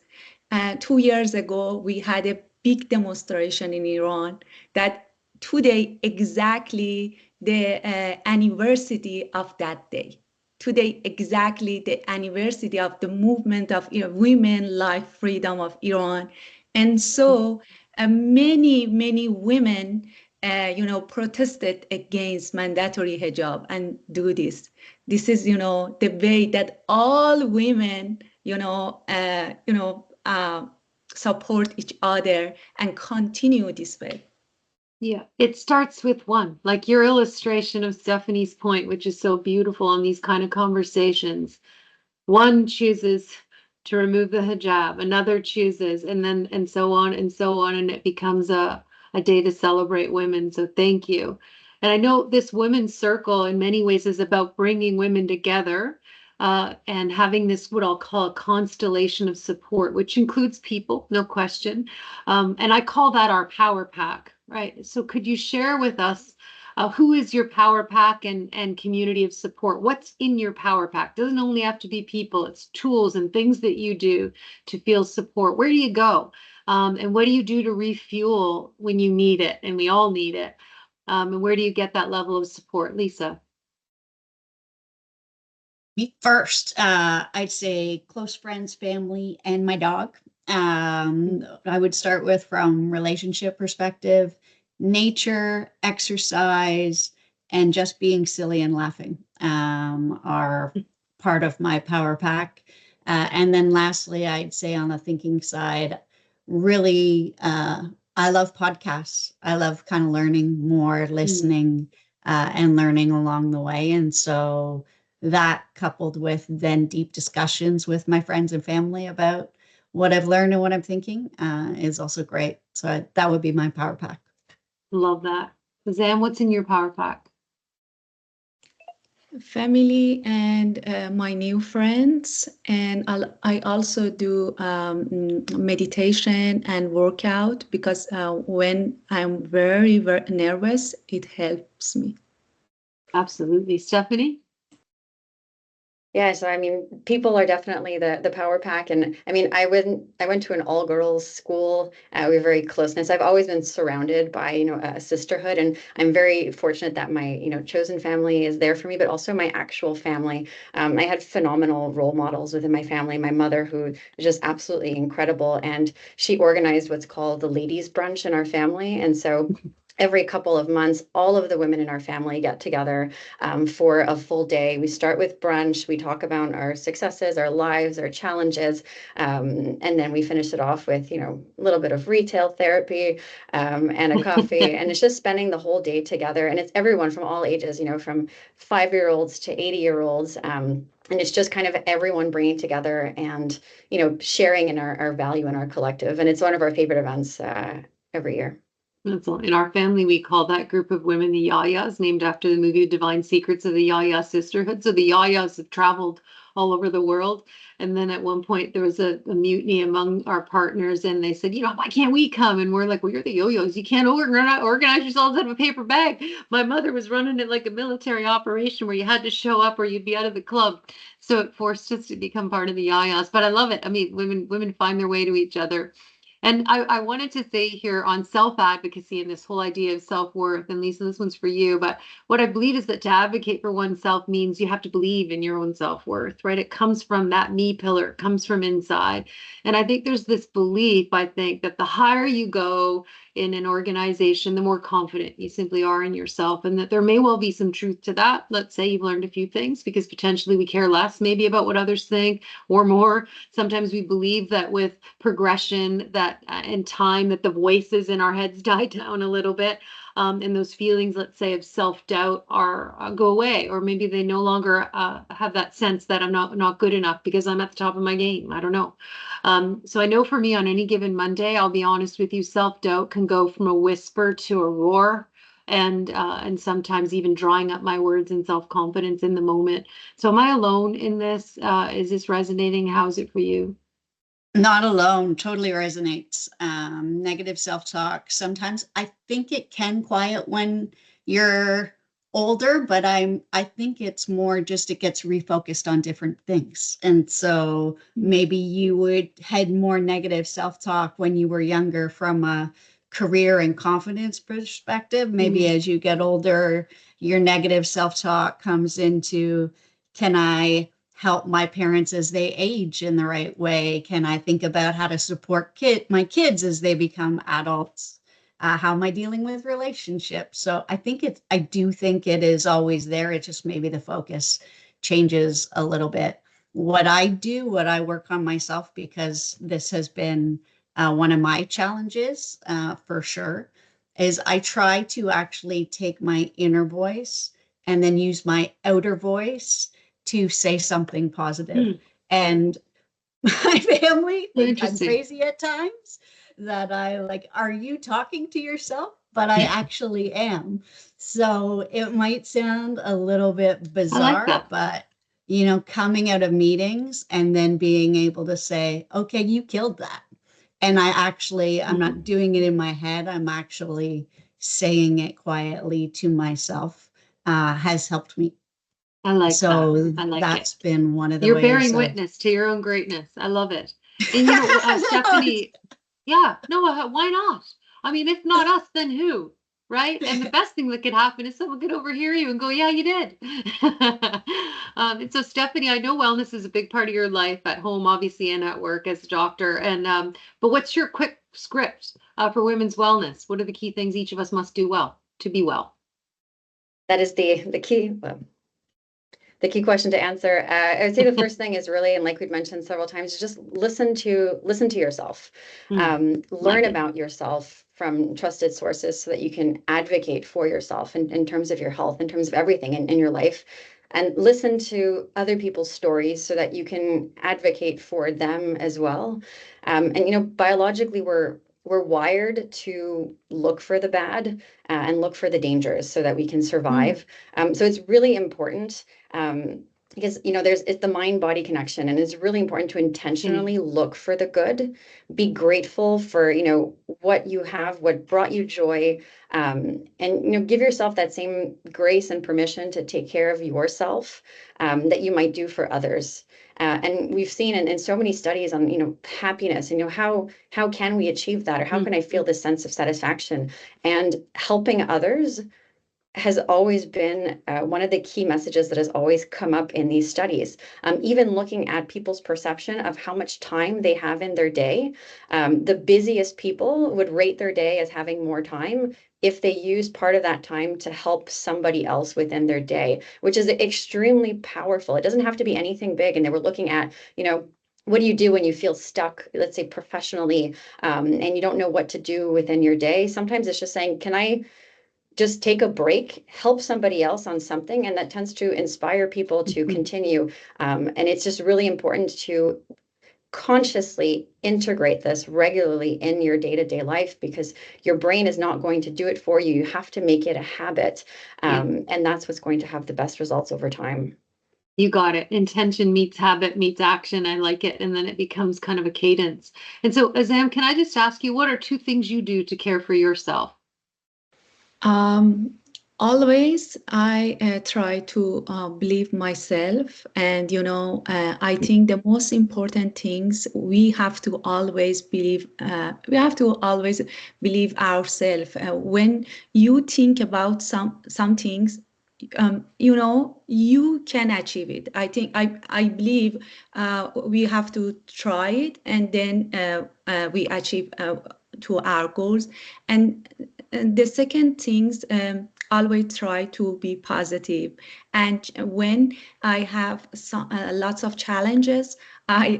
2 years ago, we had a big demonstration in Iran that today exactly the anniversary of that day. Today exactly the anniversary of the movement of women, life, freedom of Iran. And so many women protested against mandatory hijab and do this. This is the way that all women support each other and continue this way. Yeah, it starts with one, like your illustration of Stephanie's point, which is so beautiful in these kind of conversations. One chooses to remove the hijab, another chooses, and so on and so on, and it becomes a day to celebrate women. So thank you. And I know this women's circle in many ways is about bringing women together and having this what I'll call a constellation of support, which includes people, no question. And I call that our power pack, right? So could you share with us who is your power pack and community of support? What's in your power pack? Doesn't only have to be people, it's tools and things that you do to feel support. Where do you go? And what do you do to refuel when you need it? And we all need it. And where do you get that level of support? Lisa? Me first, I'd say close friends, family, and my dog. I would start with from relationship perspective, nature, exercise, and just being silly and laughing are part of my power pack. And then lastly, I'd say on the thinking side, really, I love podcasts. I love kind of learning more, listening, and learning along the way. And so that coupled with then deep discussions with my friends and family about what I've learned and what I'm thinking is also great. So that would be my power pack. Love that. Zam, what's in your power pack? Family and my new friends, and I also do meditation and workout because when I'm very, very nervous, it helps me. Absolutely. Stephanie? Yeah, so I mean, people are definitely the power pack, and I mean, I went to an all girls school. We were very closeness. I've always been surrounded by a sisterhood, and I'm very fortunate that my chosen family is there for me, but also my actual family. I had phenomenal role models within my family. My mother, who is just absolutely incredible, and she organized what's called the ladies' brunch in our family, and so. Every couple of months, all of the women in our family get together for a full day. We start with brunch. We talk about our successes, our lives, our challenges, and then we finish it off with a little bit of retail therapy and a coffee. And it's just spending the whole day together. And it's everyone from all ages, from 5-year-olds to 80-year-olds. And it's just kind of everyone bringing together and sharing in our value in our collective. And it's one of our favorite events every year. In our family, we call that group of women the Yayas, named after the movie Divine Secrets of the Yaya Sisterhood. So the Yayas have traveled all over the world. And then at one point there was a mutiny among our partners, and they said, why can't we come? And we're like, well, you're the yo-yos. You can't organize yourselves out of a paper bag. My mother was running it like a military operation where you had to show up or you'd be out of the club. So it forced us to become part of the Yayas. But I love it. I mean, women find their way to each other. And I wanted to say here on self-advocacy and this whole idea of self-worth, and Lisa, this one's for you, but what I believe is that to advocate for oneself means you have to believe in your own self-worth, right? It comes from that me pillar, it comes from inside. And I think there's this belief, I think, that the higher you go in an organization, the more confident you simply are in yourself, and that there may well be some truth to that. Let's say you've learned a few things because potentially we care less maybe about what others think or more. Sometimes we believe that with progression, that in time, that the voices in our heads die down a little bit, and those feelings, let's say, of self-doubt are go away, or maybe they no longer have that sense that I'm not good enough because I'm at the top of my game. I don't know. So I know for me on any given Monday, I'll be honest with you, self-doubt can go from a whisper to a roar, and sometimes even drawing up my words and self-confidence in the moment. So am I alone in this? Is this resonating? How's it for you? Not alone, totally resonates. Negative self-talk. Sometimes I think it can quiet when you're older, but I think it's more just it gets refocused on different things. And so maybe you would had more negative self-talk when you were younger from a career and confidence perspective. Maybe as you get older, your negative self-talk comes into, can I help my parents as they age in the right way? Can I think about how to support my kids as they become adults? How am I dealing with relationships? So I do think it is always there. It just maybe the focus changes a little bit. What I work on myself, because this has been one of my challenges for sure, is I try to actually take my inner voice and then use my outer voice to say something positive. And my family thinks I'm crazy at times, that I like, are you talking to yourself? But I actually am. So it might sound a little bit bizarre, but coming out of meetings and then being able to say, okay, you killed that. And I'm not doing it in my head. I'm actually saying it quietly to myself, has helped me. I like So that. I like that's it. been one of the You're ways bearing witness to your own greatness. I love it. And Stephanie, yeah, no, why not? I mean, if not us, then who? Right? And the best thing that could happen is someone could overhear you and go, yeah, you did. And so Stephanie, I know wellness is a big part of your life at home, obviously, and at work as a doctor. And but what's your quick script for women's wellness? What are the key things each of us must do well to be well? That is the key. Well, the key question to answer. I would say the first thing is really, and like we've mentioned several times, just listen to yourself. Learn about yourself from trusted sources so that you can advocate for yourself in terms of your health, in terms of everything in your life. And listen to other people's stories so that you can advocate for them as well. And biologically, we're wired to look for the bad and look for the dangers so that we can survive. So it's really important because it's the mind-body connection, and it's really important to intentionally look for the good, be grateful for what you have, what brought you joy, and give yourself that same grace and permission to take care of yourself that you might do for others. And we've seen in so many studies on happiness, how can we achieve that, or how can I feel this sense of satisfaction? And helping others has always been one of the key messages that has always come up in these studies. Even looking at people's perception of how much time they have in their day, the busiest people would rate their day as having more time if they use part of that time to help somebody else within their day, which is extremely powerful. It doesn't have to be anything big. And they were looking at, what do you do when you feel stuck, let's say professionally, and you don't know what to do within your day? Sometimes it's just saying, can I just take a break, help somebody else on something, and that tends to inspire people to continue. And it's just really important to consciously integrate this regularly in your day-to-day life, because your brain is not going to do it for you. You have to make it a habit. And that's what's going to have the best results over time. You got it. Intention meets habit meets action. I like it. And then it becomes kind of a cadence. And so, Azam, can I just ask you, what are 2 things you do to care for yourself? Always I try to believe myself, and I think the most important things we have to always believe. We have to always believe ourselves. When you think about some things, you can achieve it. I believe we have to try it, and then we achieve to our goals. And the second things, always try to be positive. And when I have lots of challenges, I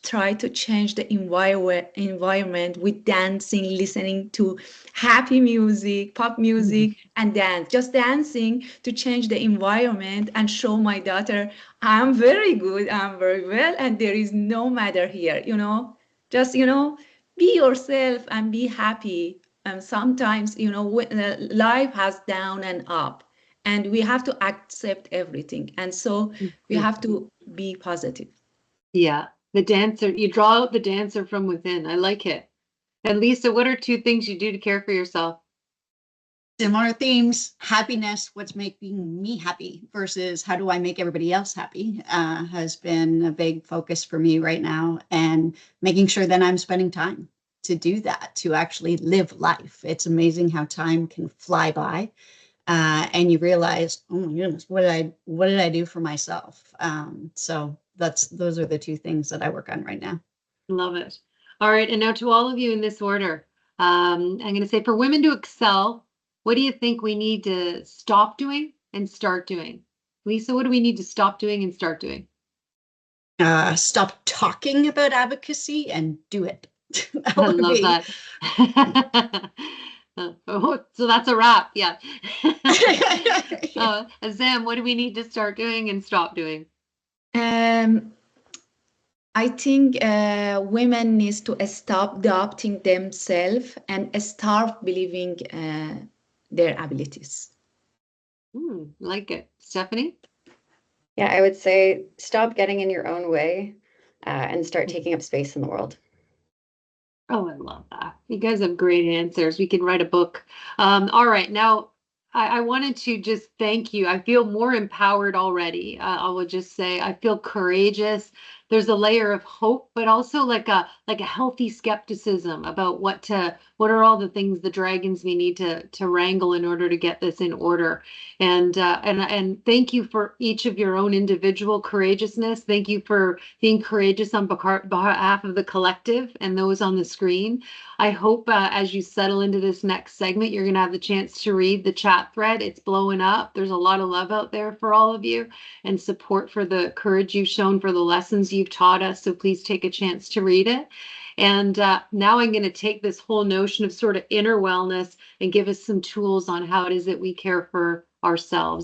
try to change the environment with dancing, listening to happy music, pop music, and dance. Just dancing to change the environment and show my daughter I'm very good, I'm very well, and there is no matter here. Just be yourself and be happy. Sometimes life has down and up, and we have to accept everything, and so we have to be positive. Yeah, The dancer, you draw out the dancer from within. I like it. And Lisa, what are 2 things you do to care for yourself? Similar themes: happiness, what's making me happy versus how do I make everybody else happy, has been a big focus for me right now, and making sure that I'm spending time to do that, to actually live life. It's amazing how time can fly by, and you realize, oh my goodness, what did I do for myself? So those are the 2 things that I work on right now. Love it. All right. And now to all of you in this order, I'm going to say for women to excel, what do you think we need to stop doing and start doing? Lisa, what do we need to stop doing and start doing? Stop talking about advocacy and do it. That I would love be- that. So that's a wrap. Yeah. Zam, what do we need to start doing and stop doing? I think women needs to stop doubting themselves and start believing their abilities. Like it. Stephanie? Yeah, I would say stop getting in your own way and start taking up space in the world. Oh, I love that. You guys have great answers. We can write a book. All right. Now, I wanted to just thank you. I feel more empowered already. I will just say I feel courageous. There's a layer of hope, but also like a healthy skepticism about what are all the things, the dragons we need to wrangle in order to get this in order. And thank you for each of your own individual courageousness. Thank you for being courageous on behalf of the collective and those on the screen. I hope as you settle into this next segment, you're going to have the chance to read the chat thread. It's blowing up. There's a lot of love out there for all of you and support for the courage you've shown, for the lessons you've taught us. So please take a chance to read it. And now I'm going to take this whole notion of sort of inner wellness and give us some tools on how it is that we care for ourselves.